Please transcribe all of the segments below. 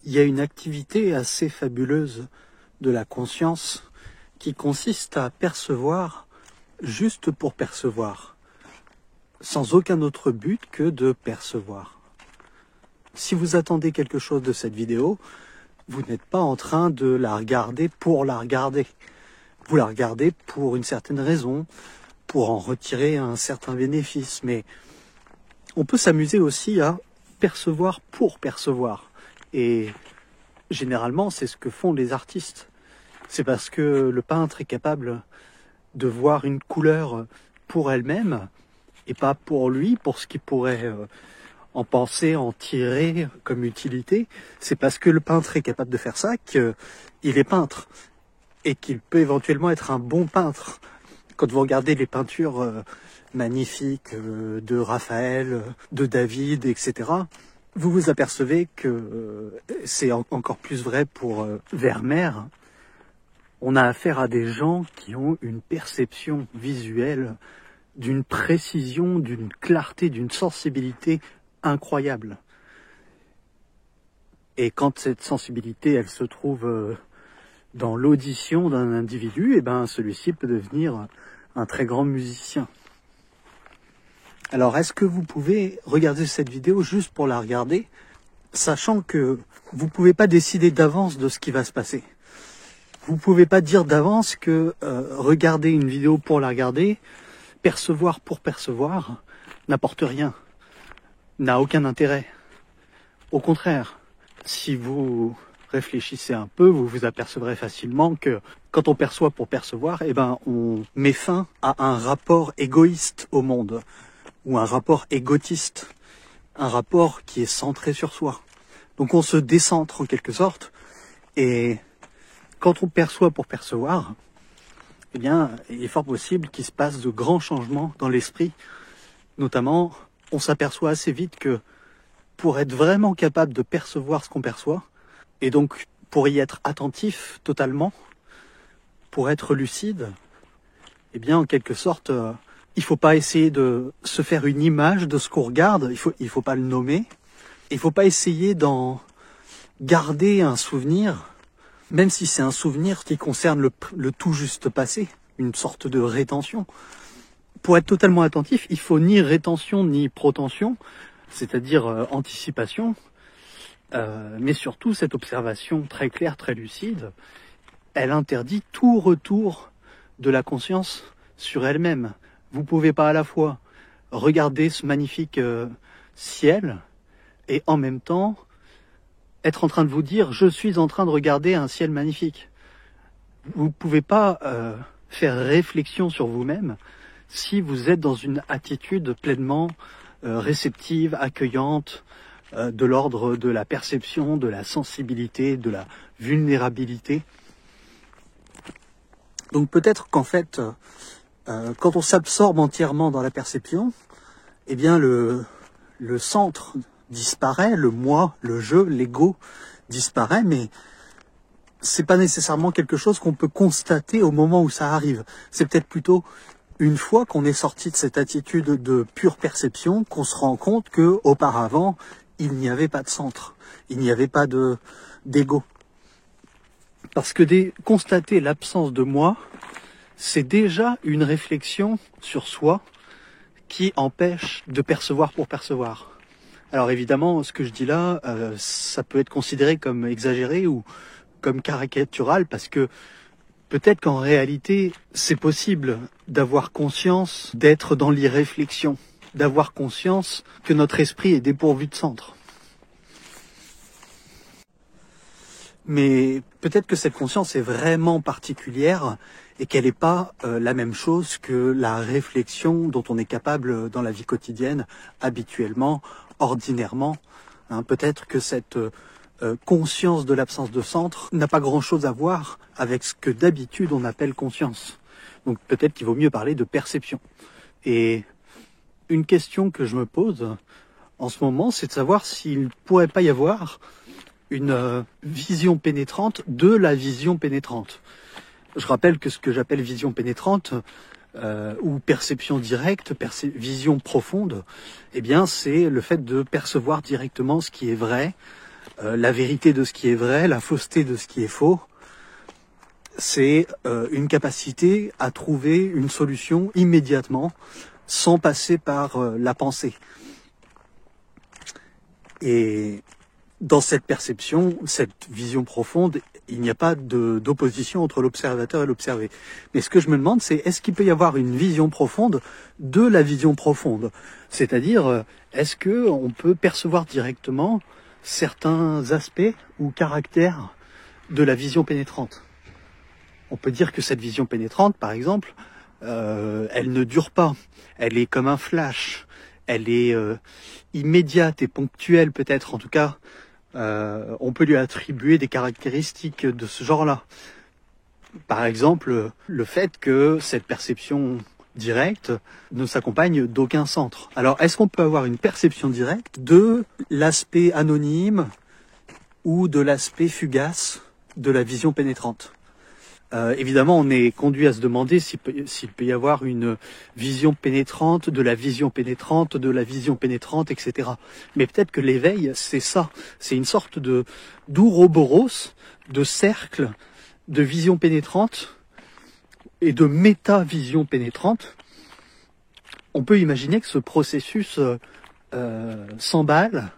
Il y a une activité assez fabuleuse de la conscience qui consiste à percevoir juste pour percevoir, sans aucun autre but que de percevoir. Si vous attendez quelque chose de cette vidéo, vous n'êtes pas en train de la regarder pour la regarder. Vous la regardez pour une certaine raison, pour en retirer un certain bénéfice, mais on peut s'amuser aussi à percevoir pour percevoir. Et généralement, c'est ce que font les artistes. C'est parce que le peintre est capable de voir une couleur pour elle-même et pas pour lui, pour ce qu'il pourrait en penser, en tirer comme utilité. C'est parce que le peintre est capable de faire ça qu'il est peintre et qu'il peut éventuellement être un bon peintre. Quand vous regardez les peintures magnifiques de Raphaël, de David, etc., vous vous apercevez que c'est encore plus vrai pour Vermeer. On a affaire à des gens qui ont une perception visuelle d'une précision, d'une clarté, d'une sensibilité incroyable. Et quand cette sensibilité, elle se trouve dans l'audition d'un individu, et ben celui-ci peut devenir un très grand musicien. Alors, est-ce que vous pouvez regarder cette vidéo juste pour la regarder, sachant que vous ne pouvez pas décider d'avance de ce qui va se passer? Vous ne pouvez pas dire d'avance que regarder une vidéo pour la regarder, percevoir pour percevoir, n'apporte rien, n'a aucun intérêt. Au contraire, si vous réfléchissez un peu, vous vous apercevrez facilement que quand on perçoit pour percevoir, eh ben, on met fin à un rapport égoïste au monde, ou un rapport égotiste, un rapport qui est centré sur soi. Donc on se décentre en quelque sorte, et quand on perçoit pour percevoir, eh bien, il est fort possible qu'il se passe de grands changements dans l'esprit. Notamment, on s'aperçoit assez vite que pour être vraiment capable de percevoir ce qu'on perçoit, et donc pour y être attentif totalement, pour être lucide, eh bien, en quelque sorte, il ne faut pas essayer de se faire une image de ce qu'on regarde, il faut pas le nommer, il ne faut pas essayer d'en garder un souvenir, même si c'est un souvenir qui concerne le tout juste passé, une sorte de rétention. Pour être totalement attentif, il faut ni rétention ni protension, c'est-à-dire anticipation, mais surtout cette observation très claire, très lucide, elle interdit tout retour de la conscience sur elle-même. Vous ne pouvez pas à la fois regarder ce magnifique ciel et en même temps être en train de vous dire « je suis en train de regarder un ciel magnifique ». Vous ne pouvez pas faire réflexion sur vous-même si vous êtes dans une attitude pleinement réceptive, accueillante, de l'ordre de la perception, de la sensibilité, de la vulnérabilité. Donc peut-être qu'en fait, quand on s'absorbe entièrement dans la perception, eh bien le centre disparaît, le moi, le je, l'ego disparaît, mais c'est pas nécessairement quelque chose qu'on peut constater au moment où ça arrive. C'est peut-être plutôt une fois qu'on est sorti de cette attitude de pure perception qu'on se rend compte que auparavant il n'y avait pas de centre, il n'y avait pas d'ego. Parce que constater l'absence de moi, c'est déjà une réflexion sur soi qui empêche de percevoir pour percevoir. Alors évidemment, ce que je dis là, ça peut être considéré comme exagéré ou comme caricatural, parce que peut-être qu'en réalité, c'est possible d'avoir conscience d'être dans l'irréflexion, d'avoir conscience que notre esprit est dépourvu de centre. Mais peut-être que cette conscience est vraiment particulière et qu'elle n'est pas la même chose que la réflexion dont on est capable dans la vie quotidienne, habituellement, ordinairement. Peut-être que cette conscience de l'absence de centre n'a pas grand-chose à voir avec ce que d'habitude on appelle conscience. Donc peut-être qu'il vaut mieux parler de perception. Et une question que je me pose en ce moment, c'est de savoir s'il ne pourrait pas y avoir une vision pénétrante de la vision pénétrante. Je rappelle que ce que j'appelle vision pénétrante ou perception directe, vision profonde, eh bien c'est le fait de percevoir directement ce qui est vrai, la vérité de ce qui est vrai, la fausseté de ce qui est faux. C'est une capacité à trouver une solution immédiatement, sans passer par la pensée. Et dans cette perception, cette vision profonde, il n'y a pas d'opposition entre l'observateur et l'observé. Mais ce que je me demande, c'est est-ce qu'il peut y avoir une vision profonde de la vision profonde? C'est-à-dire, est-ce que on peut percevoir directement certains aspects ou caractères de la vision pénétrante? On peut dire que cette vision pénétrante, par exemple, elle ne dure pas. Elle est comme un flash. Elle est immédiate et ponctuelle peut-être. En tout cas, on peut lui attribuer des caractéristiques de ce genre-là. Par exemple, le fait que cette perception directe ne s'accompagne d'aucun centre. Alors, est-ce qu'on peut avoir une perception directe de l'aspect anonyme ou de l'aspect fugace de la vision pénétrante? Évidemment, on est conduit à se demander s'il peut y avoir une vision pénétrante, de la vision pénétrante, de la vision pénétrante, etc. Mais peut-être que l'éveil, c'est ça. C'est une sorte de d'ouroboros, de cercle de vision pénétrante et de méta-vision pénétrante. On peut imaginer que ce processus s'emballe,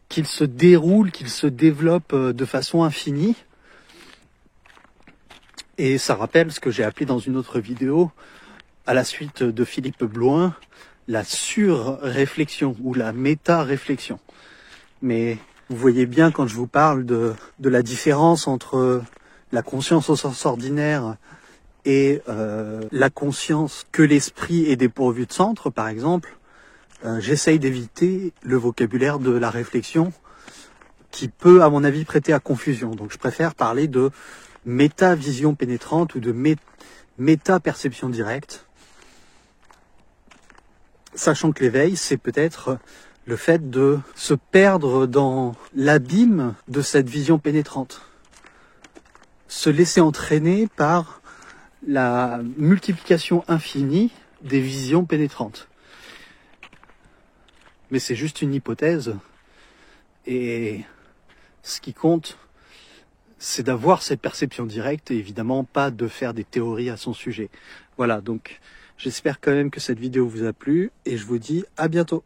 qu'il se déroule, qu'il se développe de façon infinie. Et ça rappelle ce que j'ai appelé dans une autre vidéo, à la suite de Philippe Blouin, la sur-réflexion ou la méta-réflexion. Mais vous voyez bien quand je vous parle de la différence entre la conscience au sens ordinaire et la conscience que l'esprit est dépourvu de centre, par exemple, j'essaye d'éviter le vocabulaire de la réflexion qui peut, à mon avis, prêter à confusion. Donc je préfère parler de méta-vision pénétrante ou de méta-perception directe, sachant que l'éveil, c'est peut-être le fait de se perdre dans l'abîme de cette vision pénétrante, se laisser entraîner par la multiplication infinie des visions pénétrantes. Mais c'est juste une hypothèse, et ce qui compte, c'est d'avoir cette perception directe et évidemment pas de faire des théories à son sujet. Voilà, donc j'espère quand même que cette vidéo vous a plu et je vous dis à bientôt.